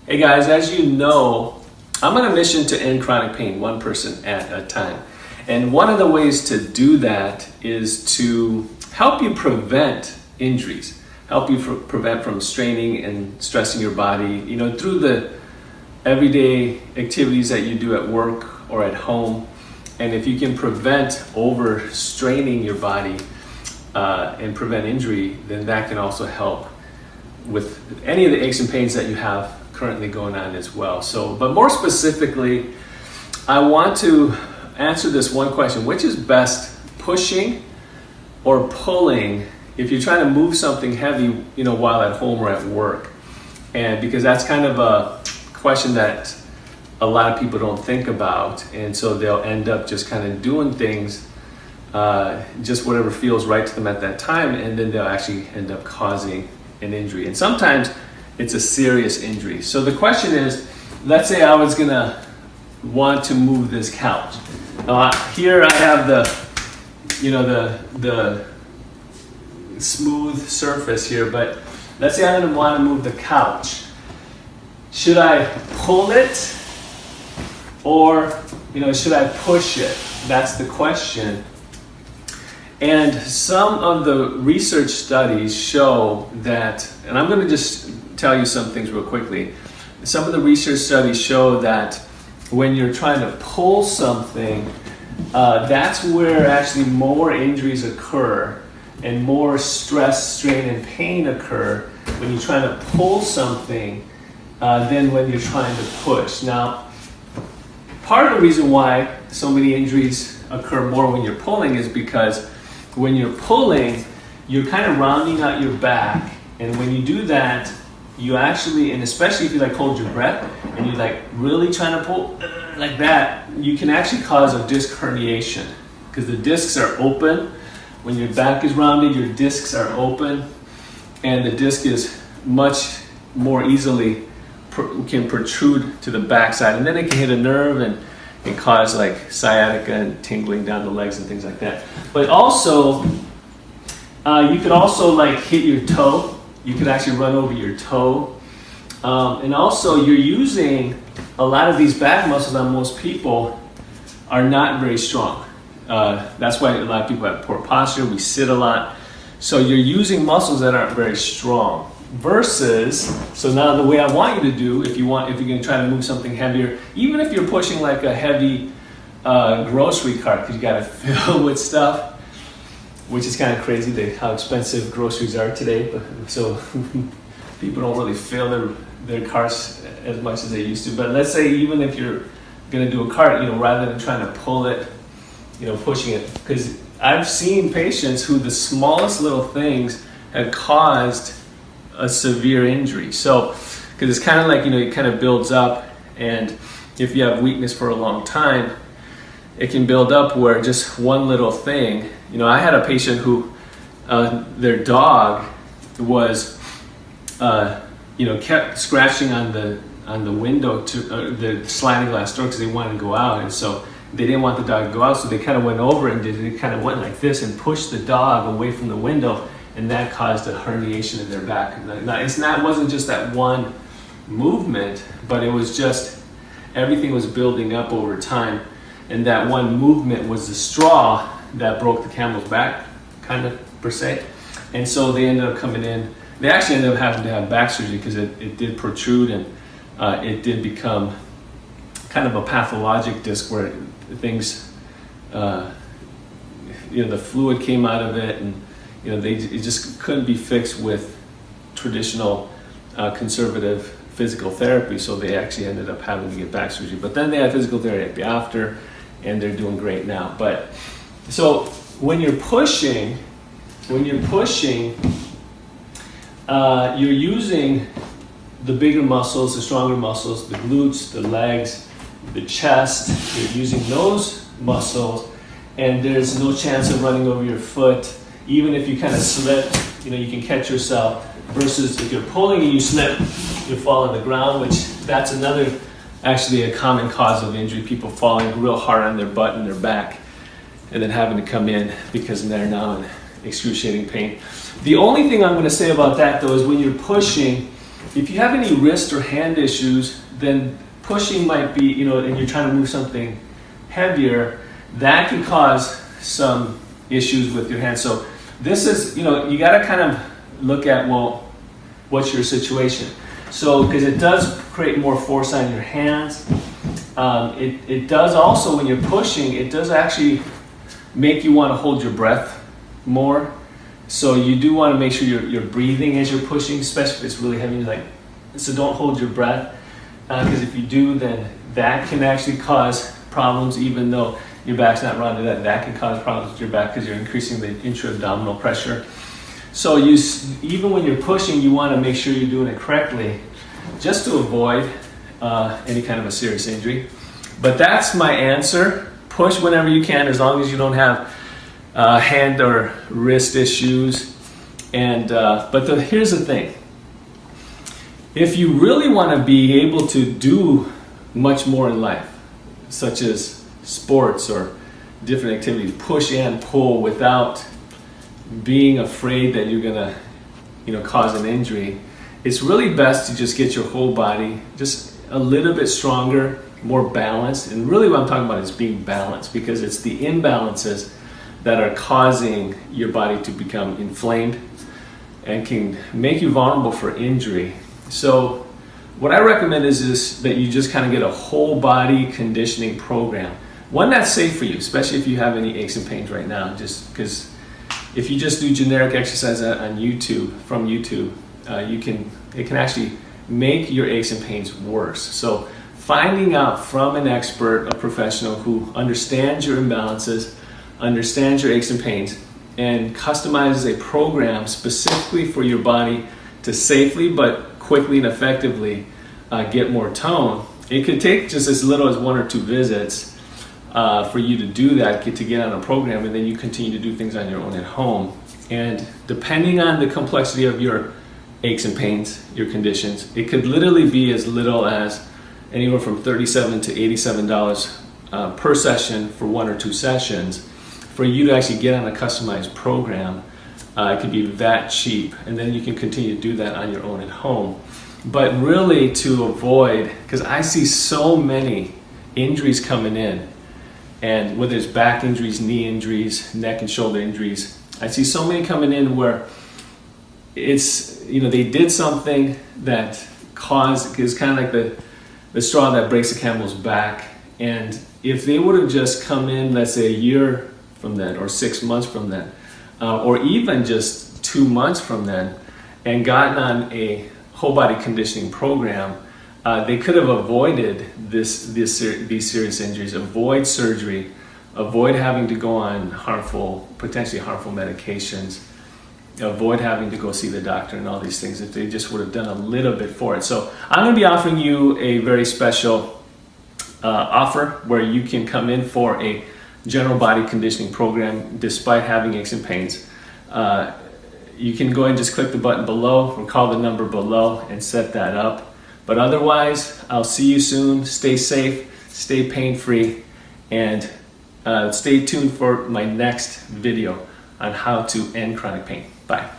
Hey guys, as you know, I'm on a mission to end chronic pain one person at a time. And one of the ways to do that is to help you prevent injuries, help you prevent from straining and stressing your body, through the everyday activities that you do at work or at home. And if you can prevent overstraining your body and prevent injury, then that can also help with any of the aches and pains that you have currently going on as well. But more specifically, I want to answer this one question: which is best, pushing or pulling if you're trying to move something heavy, while at home or at work? And because that's kind of a question that a lot of people don't think about, and so they'll end up just kind of doing things, just whatever feels right to them at that time, and then they'll actually end up causing an injury. And sometimes it's a serious injury. So the question is, let's say I was gonna want to move this couch. Here I have the smooth surface here, but let's say I'm gonna want to move the couch. Should I pull it or should I push it? That's the question. And some of the research studies show that, and I'm going to just tell you some things real quickly. Some of the research studies show that when you're trying to pull something, that's where actually more injuries occur and more stress, strain, and pain occur when you're trying to pull something than when you're trying to push. Now, part of the reason why so many injuries occur more when you're pulling is because when you're pulling, you're kind of rounding out your back, and when you do that, you actually, and especially if you hold your breath and you really trying to pull like that, you can actually cause a disc herniation because the discs are open. When your back is rounded, your discs are open, and the disc is much more easily can protrude to the backside, and then it can hit a nerve and cause sciatica and tingling down the legs and things like that. But also, you could also hit your toe. You could actually run over your toe. And also, you're using a lot of these back muscles on most people are not very strong. That's why a lot of people have poor posture. We sit a lot. So you're using muscles that aren't very strong. Versus, so now the way I want you to do, if you're going to try to move something heavier, even if you're pushing a heavy grocery cart, because you got to fill with stuff, which is kind of crazy how expensive groceries are today. So people don't really fill their carts as much as they used to. But let's say even if you're going to do a cart, rather than trying to pull it, pushing it, because I've seen patients who the smallest little things have caused a severe injury. So, because it's kind of it kind of builds up, and if you have weakness for a long time, it can build up where just one little thing. I had a patient who their dog was kept scratching on the window to the sliding glass door because they wanted to go out, and so they didn't want the dog to go out, so they kind of went over and they kind of went like this and pushed the dog away from the window, and that caused a herniation in their back. Now, it wasn't just that one movement, but it was just everything was building up over time, and that one movement was the straw that broke the camel's back, kind of per se. And so they ended up coming in. They actually ended up having to have back surgery because it did protrude, and it did become kind of a pathologic disc where things, the fluid came out of it, and it just couldn't be fixed with traditional conservative physical therapy, so they actually ended up having to get back surgery. But then they had physical therapy after, and they're doing great now. But so when you're pushing, you're using the bigger muscles, the stronger muscles, the glutes, the legs, the chest. You're using those muscles, and there's no chance of running over your foot. Even if you kind of slip, you can catch yourself, versus if you're pulling and you slip, you fall on the ground, which that's another, actually a common cause of injury, people falling real hard on their butt and their back, and then having to come in because they're now in excruciating pain. The only thing I'm going to say about that, though, is when you're pushing, if you have any wrist or hand issues, then pushing might be, and you're trying to move something heavier, that can cause some issues with your hands. So this is, you got to kind of look at, well, what's your situation? So, because it does create more force on your hands. It does also, when you're pushing, it does actually make you want to hold your breath more. So you do want to make sure you're breathing as you're pushing, especially if it's really heavy. So don't hold your breath, because if you do, then that can actually cause problems, even though your back's not rounded. That can cause problems with your back because you're increasing the intra-abdominal pressure. So even when you're pushing, you want to make sure you're doing it correctly, just to avoid any kind of a serious injury. But that's my answer. Push whenever you can, as long as you don't have hand or wrist issues. Here's the thing. If you really want to be able to do much more in life, such as sports or different activities, push and pull without being afraid that you're gonna, cause an injury, it's really best to just get your whole body just a little bit stronger, more balanced. And really what I'm talking about is being balanced, because it's the imbalances that are causing your body to become inflamed and can make you vulnerable for injury. So what I recommend is that you just kind of get a whole body conditioning program, one that's safe for you, especially if you have any aches and pains right now. Just because if you just do generic exercise on YouTube, from YouTube, it can actually make your aches and pains worse. So finding out from an expert, a professional who understands your imbalances, understands your aches and pains, and customizes a program specifically for your body to safely but quickly and effectively get more tone. It could take just as little as 1 or 2 visits for you to do that, to get on a program, and then you continue to do things on your own at home. And depending on the complexity of your aches and pains, your conditions, it could literally be as little as anywhere from $37 to $87 per session for 1 or 2 sessions for you to actually get on a customized program. It could be that cheap, and then you can continue to do that on your own at home. But really, to avoid, because I see so many injuries coming in, and whether it's back injuries, knee injuries, neck and shoulder injuries, I see so many coming in where it's, they did something that caused, it's kind of like the straw that breaks the camel's back. And if they would have just come in, let's say a year from then, or 6 months from then, or even just 2 months from then, and gotten on a whole body conditioning program, they could have avoided these serious injuries, avoid surgery, avoid having to go on potentially harmful medications, avoid having to go see the doctor and all these things, if they just would have done a little bit for it. So I'm going to be offering you a very special offer where you can come in for a general body conditioning program despite having aches and pains. You can go ahead and just click the button below or call the number below and set that up. But otherwise, I'll see you soon. Stay safe, stay pain-free, and stay tuned for my next video on how to end chronic pain. Bye.